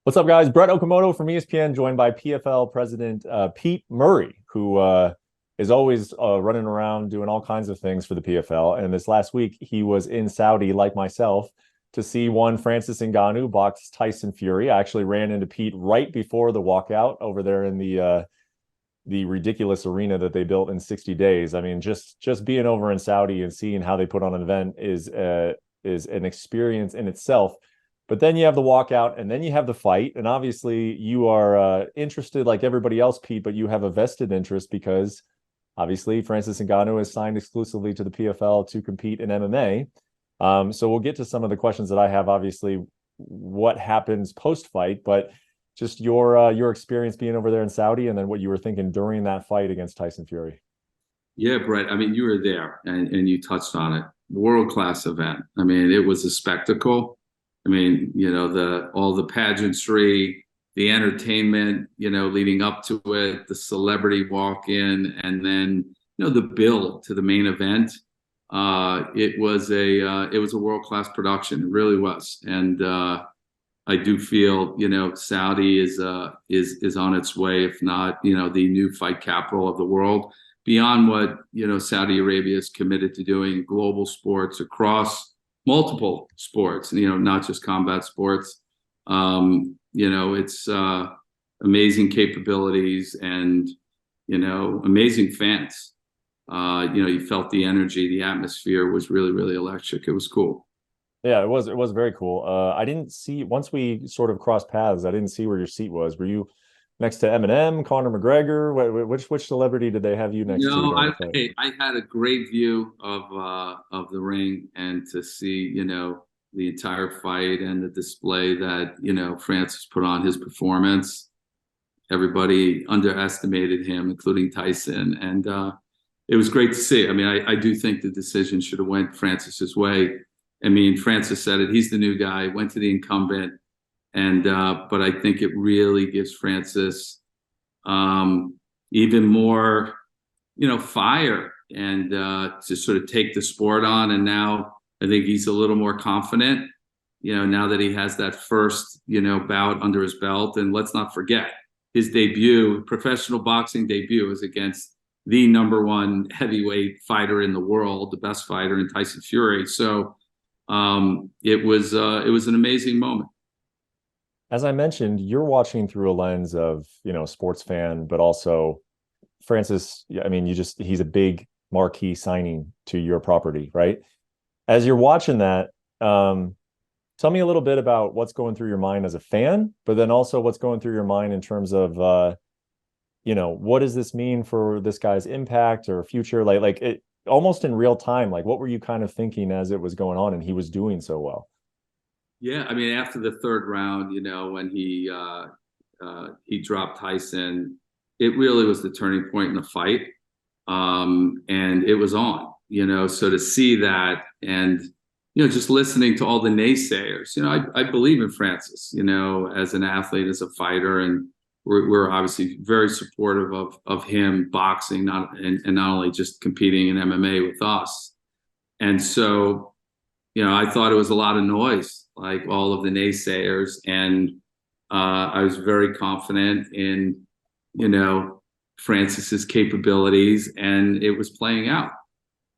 What's up, guys? Brett Okamoto from ESPN, joined by PFL president Pete Murray, who is always running around doing all kinds of things for the PFL. And this last week, he was in Saudi, like myself, to see one Francis Ngannou box Tyson Fury. I actually ran into Pete right before the walkout over there in the ridiculous arena that they built in 60 days. I mean, just being over in Saudi and seeing how they put on an event is an experience in itself. But then you have the walkout, and then you have the fight, and obviously you are interested like everybody else, Pete, but you have a vested interest because obviously Francis Ngannou is signed exclusively to the PFL to compete in MMA. So we'll get to some of the questions that I have, obviously, what happens post-fight, but just your experience being over there in Saudi, and then what you were thinking during that fight against Tyson Fury. Yeah, Brett. I mean, you were there and you touched on it. World-class event. I mean, it was a spectacle. I mean, all the pageantry, the entertainment, leading up to it, the celebrity walk-in, and then, the build to the main event. It was a world-class production. It really was. And I do feel, Saudi is on its way, if not, the new fight capital of the world, beyond what, Saudi Arabia is committed to doing, global sports across multiple sports, not just combat sports. It's amazing capabilities and, amazing fans. You felt the energy, the atmosphere was really, really electric. It was cool. Yeah, it was very cool. I didn't see, once we sort of crossed paths, I didn't see where your seat was. Were you next to Eminem, Conor McGregor? Which celebrity did they have you next to during the fight? I had a great view of the ring and to see, the entire fight and the display that, Francis put on his performance. Everybody underestimated him, including Tyson. And it was great to see. I mean, I do think the decision should have went Francis's way. I mean, Francis said it. He's the new guy, went to the incumbent. And but I think it really gives Francis even more, fire and to sort of take the sport on. And now I think he's a little more confident, now that he has that first, bout under his belt. And let's not forget his debut, professional boxing debut, was against the #1 heavyweight fighter in the world, the best fighter in Tyson Fury. So it was an amazing moment. As I mentioned, you're watching through a lens of, sports fan, but also Francis, I mean, he's a big marquee signing to your property, right? As you're watching that, tell me a little bit about what's going through your mind as a fan, but then also what's going through your mind in terms of, what does this mean for this guy's impact or future? Like it almost in real time, like what were you kind of thinking as it was going on and he was doing so well? Yeah, I mean, after the third round, when he dropped Tyson, it really was the turning point in the fight, and it was on. So to see that, and just listening to all the naysayers, I believe in Francis, as an athlete, as a fighter, and we're obviously very supportive of him boxing, and not only just competing in MMA with us, and so. I thought it was a lot of noise, like all of the naysayers. And I was very confident in, Francis's capabilities, and it was playing out.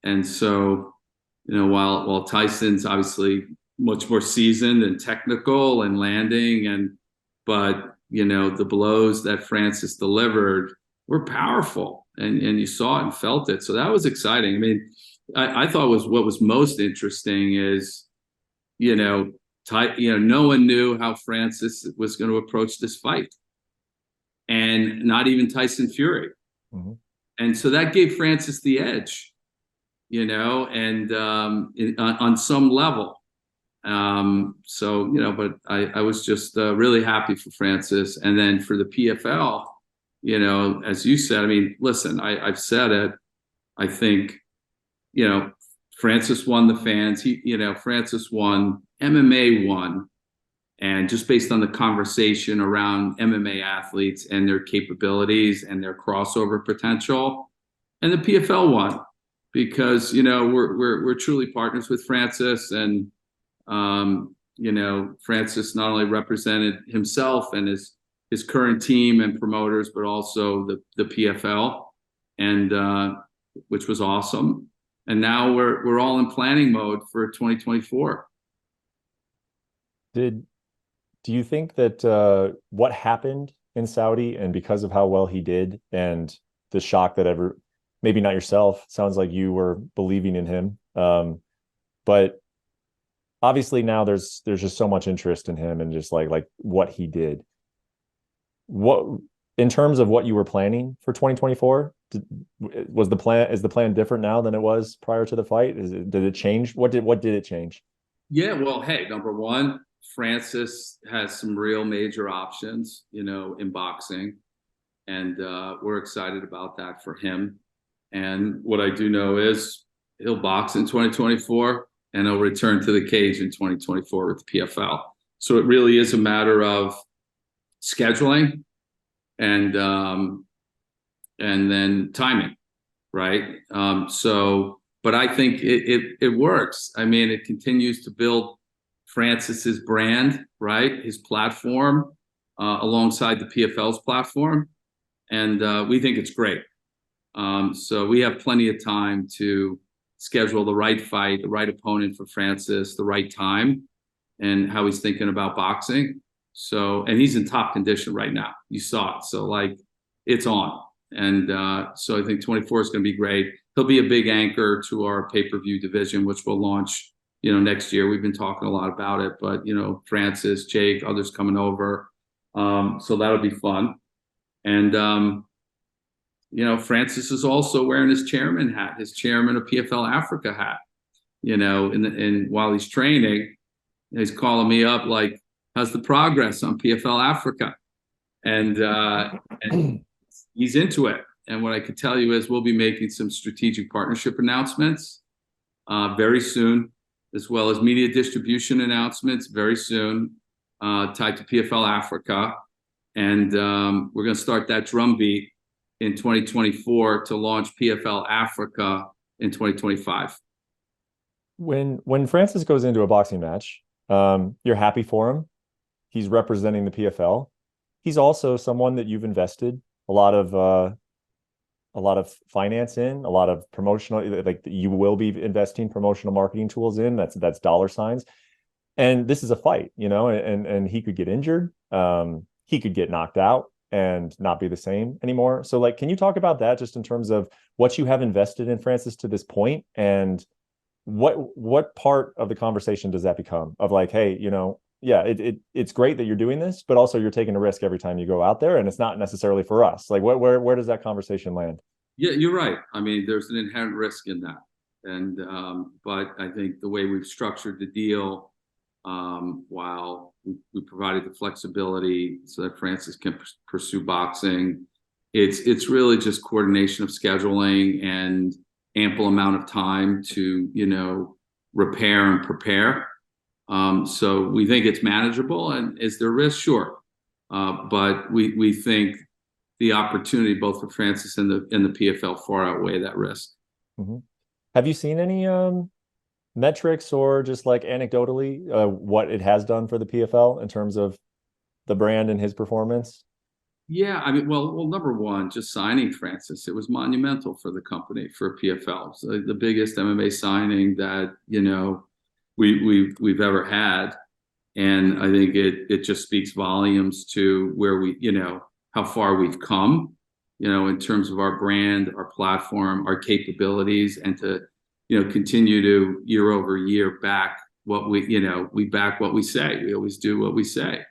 And so, while Tyson's obviously much more seasoned and technical and landing, but the blows that Francis delivered were powerful, and you saw it and felt it. So that was exciting. I mean, I thought what was most interesting is, no one knew how Francis was going to approach this fight, and not even Tyson Fury. Mm-hmm. And so that gave Francis the edge, and on some level. But I was just really happy for Francis, and then for the PFL, as you said. I mean, listen, I've said it. I think. Francis won the fans. Francis won, MMA won. And just based on the conversation around MMA athletes and their capabilities and their crossover potential, and the PFL won because, we're truly partners with Francis, and Francis not only represented himself and his current team and promoters, but also the PFL, and which was awesome. And now we're all in planning mode for 2024. Do you think that what happened in Saudi, and because of how well he did, and the shock that maybe not yourself, sounds like you were believing in him, but obviously now there's just so much interest in him and just like what he did. What, in terms of what you were planning for 2024, is the plan different now than it was prior to the fight? Did it change? What did it change? Yeah, well, hey, number one, Francis has some real major options, in boxing, and we're excited about that for him. And what I do know is he'll box in 2024, and he'll return to the cage in 2024 with the PFL. So it really is a matter of scheduling and then timing, right? But I think it works. I mean, it continues to build Francis's brand, right? His platform, alongside the PFL's platform, and we think it's great. So we have plenty of time to schedule the right fight, the right opponent for Francis, the right time, and how he's thinking about boxing. So, and he's in top condition right now. You saw it. So it's on. And so I think 24 is going to be great. He'll be a big anchor to our pay-per-view division, which will launch, next year. We've been talking a lot about it, but, Francis, Jake, others coming over. So that'll be fun. And, Francis is also wearing his chairman hat, his chairman of PFL Africa hat, and while he's training, he's calling me up like, how's the progress on PFL Africa? And he's into it. And what I could tell you is we'll be making some strategic partnership announcements very soon, as well as media distribution announcements very soon, tied to PFL Africa. And we're going to start that drumbeat in 2024 to launch PFL Africa in 2025. When Francis goes into a boxing match, you're happy for him. He's representing the PFL. He's also someone that you've invested a lot of finance in, a lot of promotional, like you will be investing promotional marketing tools in. That's dollar signs. And this is a fight, and he could get injured. He could get knocked out and not be the same anymore. So can you talk about that just in terms of what you have invested in Francis to this point, and what part of the conversation does that become of hey, yeah, it's great that you're doing this, but also you're taking a risk every time you go out there, and it's not necessarily for us. Where does that conversation land? Yeah, you're right. I mean, there's an inherent risk in that. And but I think the way we've structured the deal, while we provided the flexibility so that Francis can pursue boxing, it's really just coordination of scheduling and ample amount of time to repair and prepare. So we think it's manageable. And is there risk? Sure. But we think the opportunity both for Francis and the PFL far outweigh that risk. Mm-hmm. Have you seen any metrics or just anecdotally what it has done for the PFL in terms of the brand and his performance? Yeah, I mean, well, number one, just signing Francis, it was monumental for the company, for PFL. So the biggest MMA signing that we've ever had, and I think it just speaks volumes to where how far we've come, in terms of our brand, our platform, our capabilities, and to continue to year over year back what we back what we say. We always do what we say.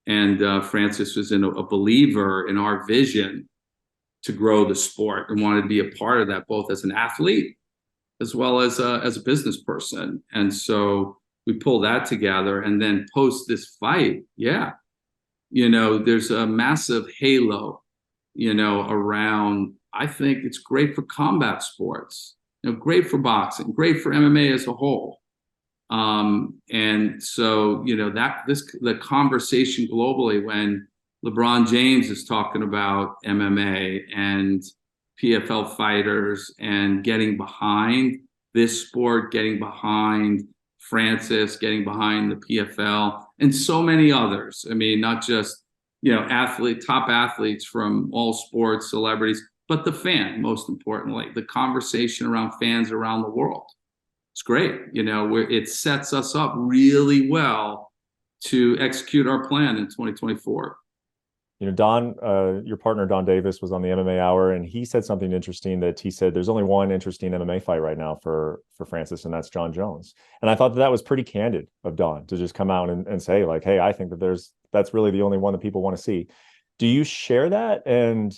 And Francis was a believer in our vision to grow the sport and wanted to be a part of that, both as an athlete as well as a business person. And so we pull that together, and then post this fight, there's a massive halo, around. I think it's great for combat sports, great for boxing, great for MMA as a whole. And so, the conversation globally, when LeBron James is talking about MMA and PFL fighters and getting behind this sport, getting behind Francis, getting behind the PFL, and so many others. I mean, not just, top athletes from all sports, celebrities, but the fan, most importantly, the conversation around fans around the world. It's great. Where it sets us up really well to execute our plan in 2024. Don, your partner Don Davis was on the MMA Hour, and he said something interesting. That he said there's only one interesting MMA fight right now for Francis, and that's Jon Jones. And I thought that was pretty candid of Don to just come out and say, like, hey, I think that's really the only one that people want to see. Do you share that? And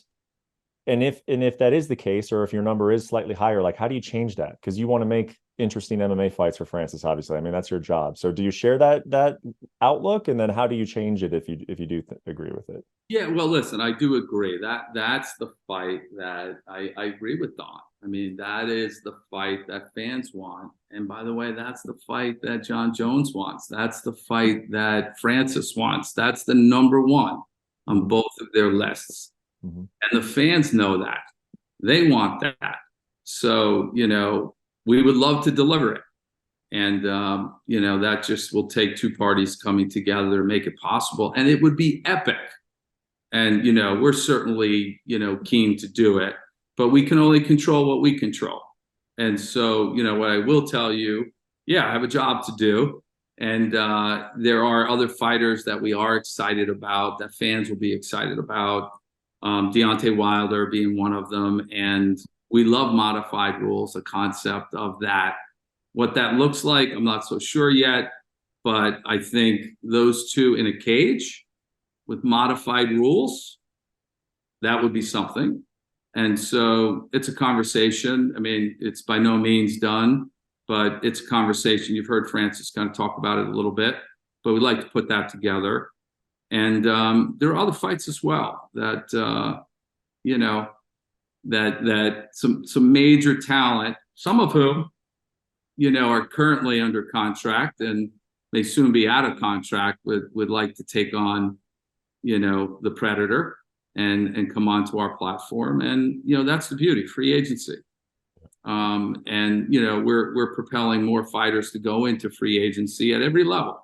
if that is the case, or if your number is slightly higher, like, how do you change that? Because you want to make interesting MMA fights for Francis, obviously. I mean, that's your job. So do you share that outlook, and then how do you change it if you do agree with it? Yeah, well, listen, I do agree that's the fight that I agree with Don. I mean, that is the fight that fans want. And by the way, that's the fight that Jon Jones wants. That's the fight that Francis wants. That's the number one on both of their lists. Mm-hmm. And the fans know that. They want that. So, we would love to deliver it. And, that just will take two parties coming together to make it possible. And it would be epic. And, we're certainly, keen to do it, but we can only control what we control. And so, what I will tell you, I have a job to do. And there are other fighters that we are excited about, that fans will be excited about. Deontay Wilder being one of them. And we love modified rules, the concept of that. What that looks like, I'm not so sure yet, but I think those two in a cage with modified rules, that would be something. And so it's a conversation. I mean, it's by no means done, but it's a conversation. You've heard Francis kind of talk about it a little bit, but we'd like to put that together. And there are other fights as well that, that some major talent, some of whom, are currently under contract and may soon be out of contract, would like to take on, the Predator and come onto our platform. And, that's the beauty, free agency. And, we're propelling more fighters to go into free agency at every level.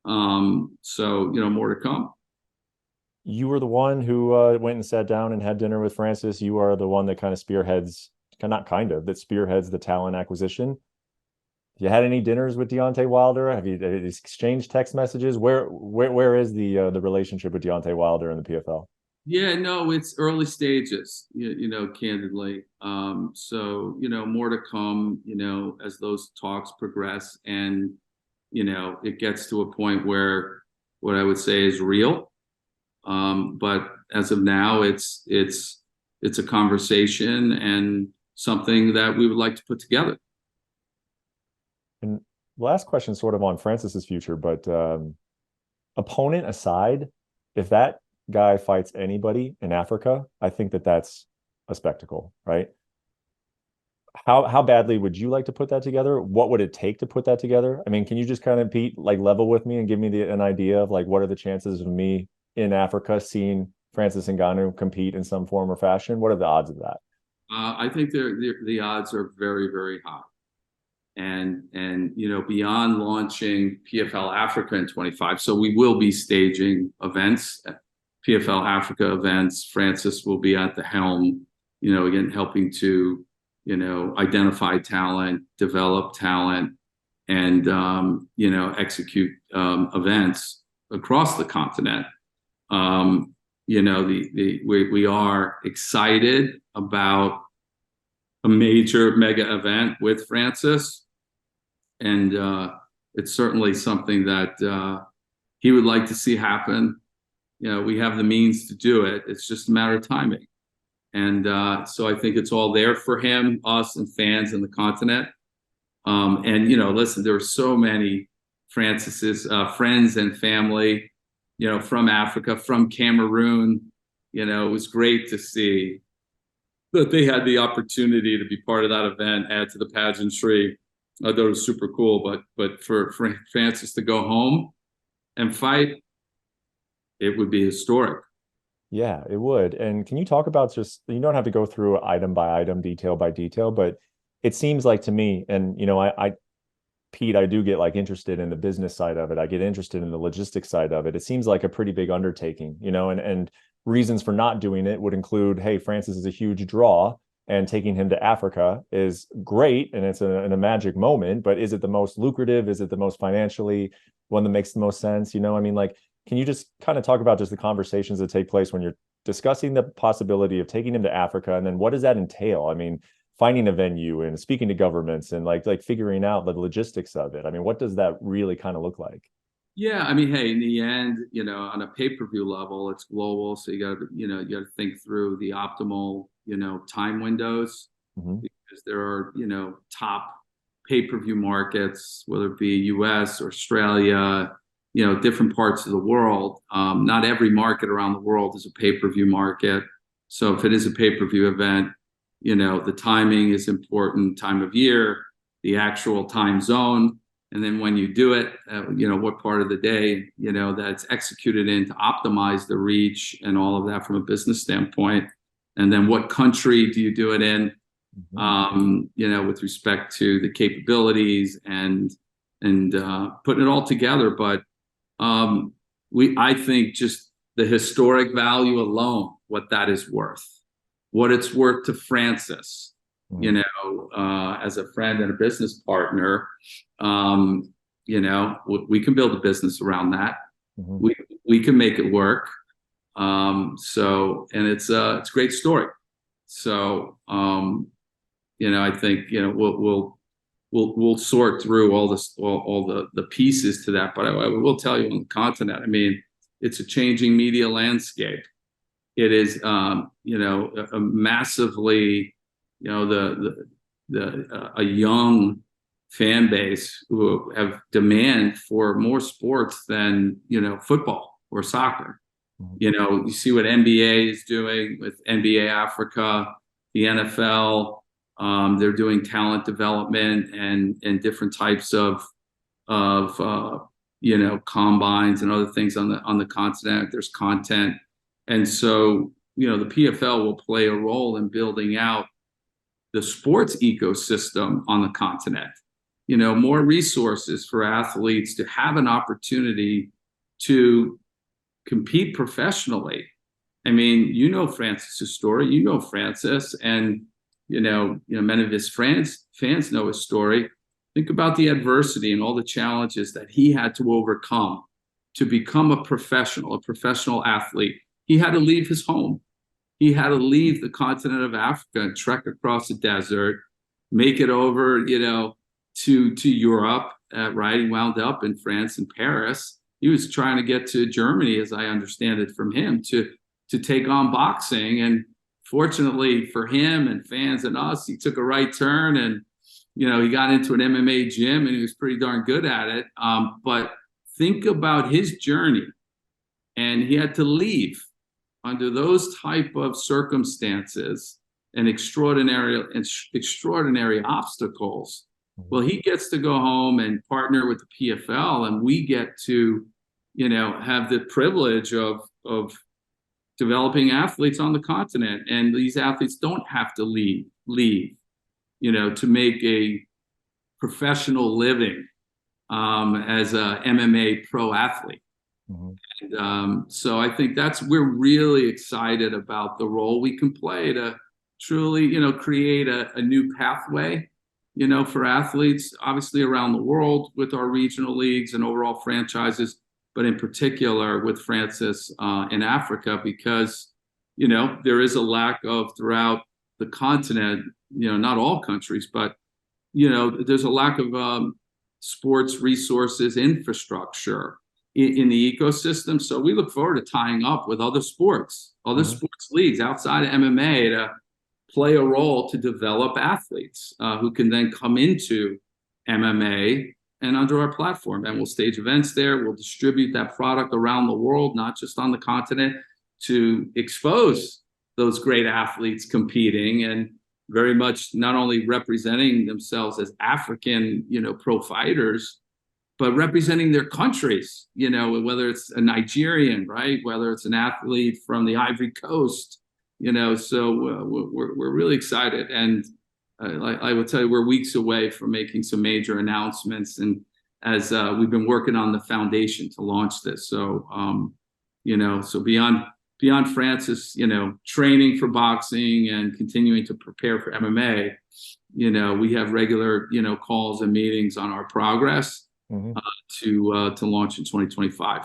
So, more to come. You were the one who went and sat down and had dinner with Francis. You are the one that kind of spearheads the talent acquisition. You had any dinners with Deontay Wilder? Have you exchanged text messages? Where is the relationship with Deontay Wilder and the PFL? Yeah, no, it's early stages, candidly. So, more to come, as those talks progress, and, it gets to a point where what I would say is real. But as of now, it's a conversation and something that we would like to put together. And last question, sort of on Francis's future, but opponent aside, if that guy fights anybody in Africa, I think that's a spectacle, right? How badly would you like to put that together? What would it take to put that together? I mean, can you just kind of, Pete, like, level with me and give me an idea of, like, what are the chances of me in Africa seeing Francis Ngannou compete in some form or fashion? What are the odds of that? I think the odds are very, very high. And beyond launching PFL Africa in 25, so we will be staging events, PFL Africa events. Francis will be at the helm, again, helping to, identify talent, develop talent, and, execute events across the continent. We are excited about a major mega event with Francis. And it's certainly something that he would like to see happen. We have the means to do it. It's just a matter of timing. And so I think it's all there for him, us, and fans in the continent. And, listen, there were so many Francis's friends and family, from Africa, from Cameroon. It was great to see that they had the opportunity to be part of that event, add to the pageantry. I thought it was super cool, but for Francis to go home and fight, it would be historic. Yeah, it would. And can you talk about, just, you don't have to go through item by item, detail by detail, but it seems like to me, and Pete, I do get like interested in the business side of it. I get interested in the logistics side of it. It seems like a pretty big undertaking, you know, and reasons for not doing it would include, hey, Francis is a huge draw, and taking him to Africa is great, and it's a magic moment. But is it the most lucrative? Is it the most financially one that makes the most sense? You know, I mean, like, can you just kind of talk about just the conversations that take place when you're discussing the possibility of taking him to Africa, and then what does that entail? I mean, finding a venue and speaking to governments and like figuring out the logistics of it. I mean, what does that really kind of look like? Yeah, I mean, hey, in the end, on a pay-per-view level, it's global, so you got to think through the optimal, time windows, Mm-hmm. because there are, top pay-per-view markets, whether it be US or Australia, different parts of the world. Not every market around the world is a pay-per-view market. So if it is a pay-per-view event, the timing is important, time of year, the actual time zone. And then when you do it, what part of the day, that's executed in to optimize the reach and all of that from a business standpoint. And then what country do you do it in, with respect to the capabilities and putting it all together. But I think just the historic value alone, what that is worth, what it's worth to Francis, as a friend and a business partner, we can build a business around that. Mm-hmm. We can make it work. And it's a great story. So, I think, we'll sort through all this, all the pieces to that. But I will tell you, on the continent, I mean, it's a changing media landscape. It is, a massively, a young fan base who have demand for more sports than, football or soccer. You see what NBA is doing with NBA Africa, the NFL. They're doing talent development and different types of combines and other things on the continent. There's content, and so the PFL will play a role in building out the sports ecosystem on the continent. More resources for athletes to have an opportunity to compete professionally. I mean, Francis's story, Francis, and many of his fans know his story. Think about the adversity and all the challenges that he had to overcome to become a professional athlete. He had to leave his home. He had to leave the continent of Africa and trek across the desert, make it over, to Europe, right? He wound up in France and Paris. He was trying to get to Germany, as I understand it from him, to take on boxing. And fortunately for him and fans and us, he took a right turn and, he got into an MMA gym and he was pretty darn good at it. But think about his journey, and he had to leave under those type of circumstances and extraordinary obstacles. Well, he gets to go home and partner with the PFL, and we get to, have the privilege of developing athletes on the continent. And these athletes don't have to leave, to make a professional living as a MMA pro athlete. Mm-hmm. And, so I think we're really excited about the role we can play to truly, create a new pathway, for athletes, obviously around the world with our regional leagues and overall franchises, but in particular with Francis in Africa, because, there is a lack of throughout the continent, not all countries, but, there's a lack of sports resources, infrastructure in the ecosystem. So we look forward to tying up with other sports leagues outside of MMA to play a role to develop athletes who can then come into MMA and under our platform. And we'll stage events there. We'll distribute that product around the world, not just on the continent, to expose those great athletes competing and very much not only representing themselves as African, pro fighters, but representing their countries, whether it's a Nigerian, right? Whether it's an athlete from the Ivory Coast, so we're really excited. And I will tell you, we're weeks away from making some major announcements, and as we've been working on the foundation to launch this. So, so beyond Francis, training for boxing and continuing to prepare for MMA, we have regular, calls and meetings on our progress to launch in 2025.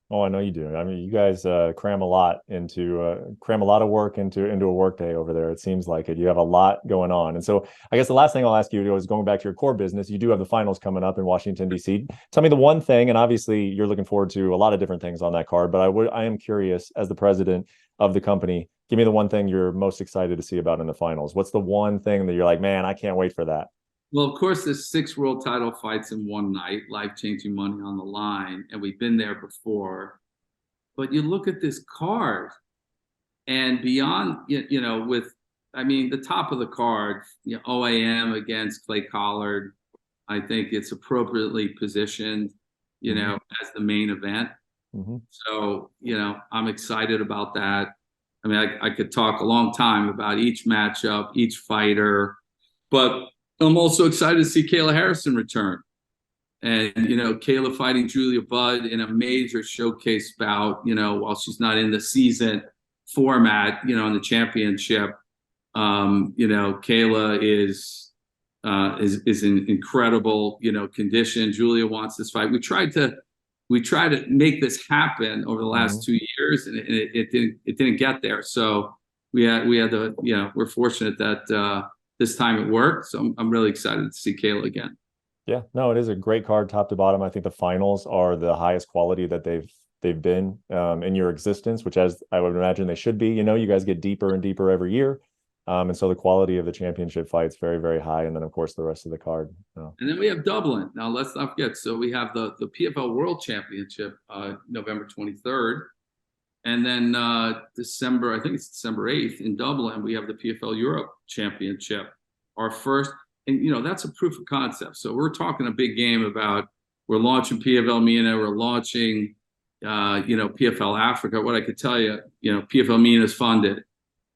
Oh, I know you do. I mean, you guys cram a lot of work into a work day over there. It seems like it. You have a lot going on. And so I guess the last thing I'll ask you is going back to your core business. You do have the finals coming up in Washington, D.C. Tell me the one thing, and obviously you're looking forward to a lot of different things on that card, but I am curious, as the president of the company, give me the one thing you're most excited to see about in the finals. What's the one thing that you're like, man, I can't wait for that? Well, of course, there's 6 world title fights in one night, life-changing money on the line, and we've been there before. But you look at this card, and beyond, the top of the card, OAM against Clay Collard, I think it's appropriately positioned, as the main event. So, I'm excited about that. I mean, I could talk a long time about each matchup, each fighter, but I'm also excited to see Kayla Harrison return. And, Kayla fighting Julia Budd in a major showcase bout, while she's not in the season format, in the championship. Kayla is in incredible, condition. Julia wants this fight. We tried to make this happen over the last 2 years, and it didn't get there. So we're fortunate that this time it worked. So I'm really excited to see Kayla again. Yeah, no, it is a great card top to bottom. I think the finals are the highest quality that they've been in your existence, which, as I would imagine they should be. You guys get deeper and deeper every year. And so the quality of the championship fights very, very high. And then, of course, the rest of the card. And then we have Dublin. Now, let's not forget. So we have the PFL World Championship, November 23rd. And then December 8th in Dublin, we have the PFL Europe Championship. Our first, and, that's a proof of concept. So we're talking a big game about, we're launching PFL MENA, we're launching, PFL Africa. What I could tell you, PFL MENA is funded,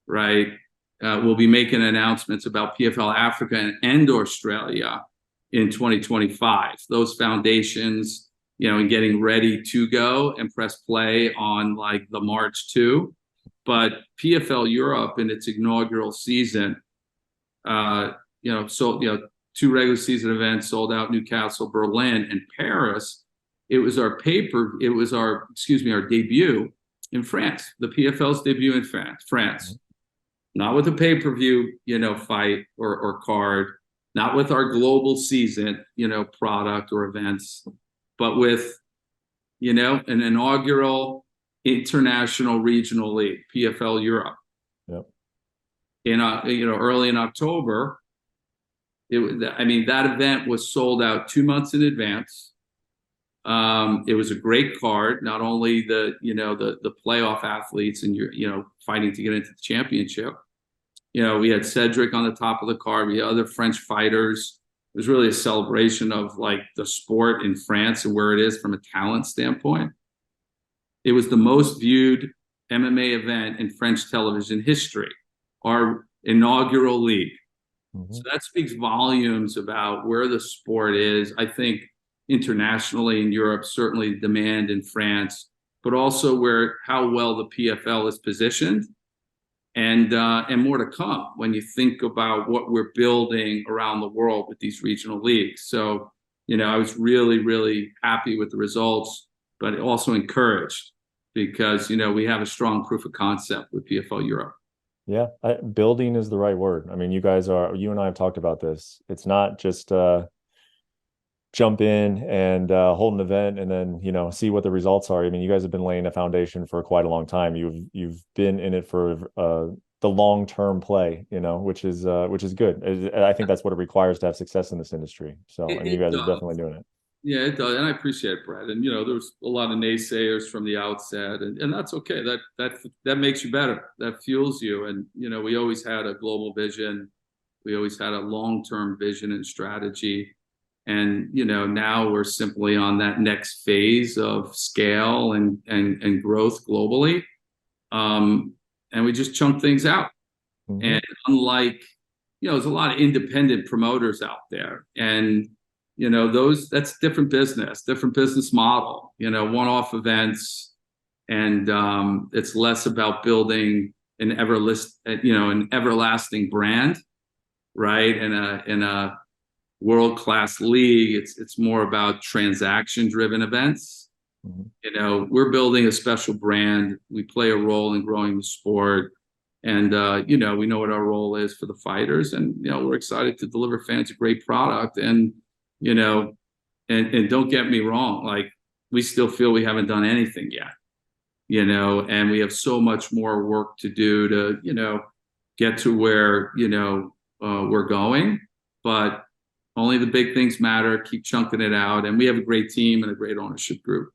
right? We'll be making announcements about PFL Africa and Australia in 2025. Those foundations, and getting ready to go and press play on like the March 2. But PFL Europe in its inaugural season, sold, 2 regular season events sold out: Newcastle, Berlin, and Paris. It was our debut in France, the PFL's debut in France. Not with a pay-per-view, fight or card, not with our global season, product or events, but with, an inaugural international regional league, PFL Europe. Yep. Early in October, that event was sold out 2 months in advance. It was a great card. Not only the playoff athletes and fighting to get into the championship. We had Cedric on the top of the card. We had other French fighters. It was really a celebration of like the sport in France and where it is from a talent standpoint. It was the most viewed MMA event in French television history, our inaugural league. So that speaks volumes about where the sport is. I think internationally in Europe, certainly demand in France, but also how well the PFL is positioned, and more to come when you think about what we're building around the world with these regional leagues. So, I was really, really happy with the results, but also encouraged because, we have a strong proof of concept with PFL Europe. Yeah, building is the right word. I mean, you and I have talked about this. It's not just jump in and hold an event and then, see what the results are. I mean, you guys have been laying a foundation for quite a long time. You've been in it for the long-term play, which is good. I think that's what it requires to have success in this industry. So, and you guys are definitely doing it. Yeah, it does. And I appreciate it, Brad. And, there's a lot of naysayers from the outset, and that's okay. That makes you better. That fuels you. And, we always had a global vision. We always had a long-term vision and strategy. And, now we're simply on that next phase of scale and growth globally. And we just chunk things out. And unlike, there's a lot of independent promoters out there, and that's different business model, one-off events, and it's less about building an everlasting brand, right? In a world-class league, it's more about transaction-driven events. Mm-hmm. We're building a special brand. We play a role in growing the sport. And, we know what our role is for the fighters. And, we're excited to deliver fans a great product. And, and don't get me wrong, like, we still feel we haven't done anything yet, and we have so much more work to do to, get to where, we're going. But only the big things matter. Keep chunking it out. And we have a great team and a great ownership group.